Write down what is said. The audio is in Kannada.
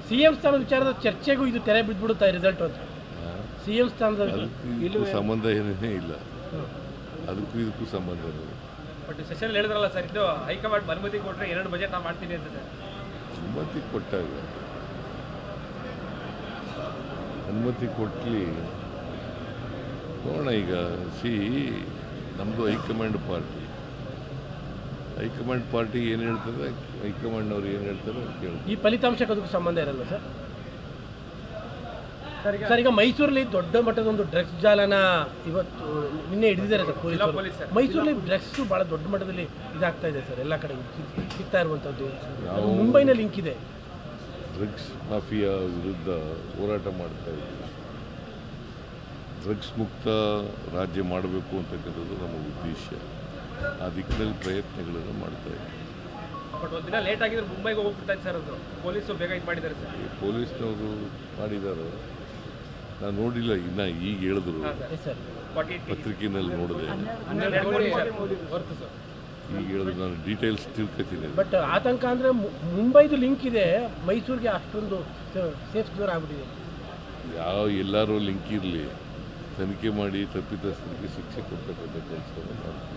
ಸಿಎಂ ಸ್ಥಾನದ ವಿಚಾರದ ಚರ್ಚೆಗೂ ಇದು ತೆರೆ ಬಿದ್ದುಬಿಡುತ್ತಾ ರಿಸಲ್ಟ್ ಅಂತ ಸಿಎಂ ಸ್ಥಾನದ ಇದಕ್ಕೂ ಸಂಬಂಧ ಏನೇ ಇಲ್ಲ, ಅದಕ್ಕೂ ಇದಕ್ಕೂ ಸಂಬಂಧ ಇಲ್ಲ. ಬಟ್ ಸೆಷನ್ ಹೇಳಿದ್ರಲ್ಲ ಸರ್, ಇದು ಹೈಕಮಾಂಡ್ ಅನುಮತಿ ಕೊಟ್ಟರೆ 2 ಬಜೆಟ್ ನಾವು ಮಾಡ್ತೀನಿ ಅಂತ ಸರ್. ಅನುಮತಿ ಕೊಟ್ಟಲಿ ನೋಡೋಣ. ಈಗ ನಮ್ಮದು ಹೈಕಮಾಂಡ್ ಪಾರ್ಟಿ ಏನು ಹೇಳ್ತಾರೆ, ಹೈಕಮಾಂಡ್ನವ್ರು ಏನು ಹೇಳ್ತಾರೆ ಕೇಳಿ. ಈ ಫಲಿತಾಂಶಕ್ಕೆ ಅದಕ್ಕೂ ಸಂಬಂಧ ಇರಲ್ಲ ಸರ್. ಸರ್ ಈಗ ಮೈಸೂರಲ್ಲಿ ದೊಡ್ಡ ಮಟ್ಟದ ಒಂದು ಡ್ರಗ್ಸ್ ಜಾಲನ ಇವತ್ತು ನಿನ್ನೆ ಹಿಡಿದಿದ್ದಾರೆ ಸರ್ ಪೊಲೀಸರು. ಮೈಸೂರಲ್ಲಿ ಡ್ರಗ್ಸ್ ಭಾಳ ದೊಡ್ಡ ಮಟ್ಟದಲ್ಲಿ ಇದಾಗ್ತಾ ಇದೆ ಸರ್, ಎಲ್ಲ ಕಡೆ ಸಿಗ್ತಾ ಇರುವಂಥದ್ದು. ಮುಂಬೈನ ಲಿಂಕ್ ಇದೆ. ಡ್ರಗ್ಸ್ ಮಾಫಿಯಾ ವಿರುದ್ಧ ಹೋರಾಟ ಮಾಡ್ತಾ ಇದ್ದೀವಿ. ಡ್ರಗ್ಸ್ ಮುಕ್ತ ರಾಜ್ಯ ಮಾಡಬೇಕು ಅಂತಕ್ಕಂಥದ್ದು ನಮ್ಮ ಉದ್ದೇಶ. ಆ ದಿಕ್ಕಿನಲ್ಲಿ ಪ್ರಯತ್ನಗಳನ್ನು ಮಾಡ್ತಾ ಇದ್ದೀವಿ. ಬಟ್ ಒಂದು ದಿನ ಲೇಟ್ ಆಗಿದ್ರೆ ಮುಂಬೈಗೆ ಹೋಗ್ಬಿಡ್ತಾ ಸರ್, ಅದು ಪೊಲೀಸರು ಬೇಗ ಇದು ಮಾಡಿದ್ದಾರೆ ಸರ್. ಪೊಲೀಸ್ನವರು ಮಾಡಿದ್ದಾರೆ, ನಾನು ನೋಡಿಲ್ಲ, ಇನ್ನು ಈಗ ಹೇಳಿದ್ರು, ಪತ್ರಿಕೆಯಲ್ಲಿ ನೋಡಿದೆ. ಈಗ ಹೇಳಿದ್ರು, ನಾನು ಡೀಟೇಲ್ಸ್ ತಿಳ್ಕೊತೀನಿ. ಬಟ್ ಆತಂಕ ಅಂದರೆ ಮುಂಬೈದು ಲಿಂಕ್ ಇದೆ, ಮೈಸೂರಿಗೆ ಅಷ್ಟೊಂದು ಸೇಫ್ ದೂರ ಆಗ್ಬಿಟ್ಟಿದೆ. ಎಲ್ಲರೂ ಲಿಂಕ್ ಇರಲಿ, ತನಿಖೆ ಮಾಡಿ ತಪ್ಪಿತಸ್ಥರಿಗೆ ಶಿಕ್ಷೆ ಕೊಡ್ತಕ್ಕಂಥ ಕೆಲಸವನ್ನು ಮಾಡ್ತೀವಿ.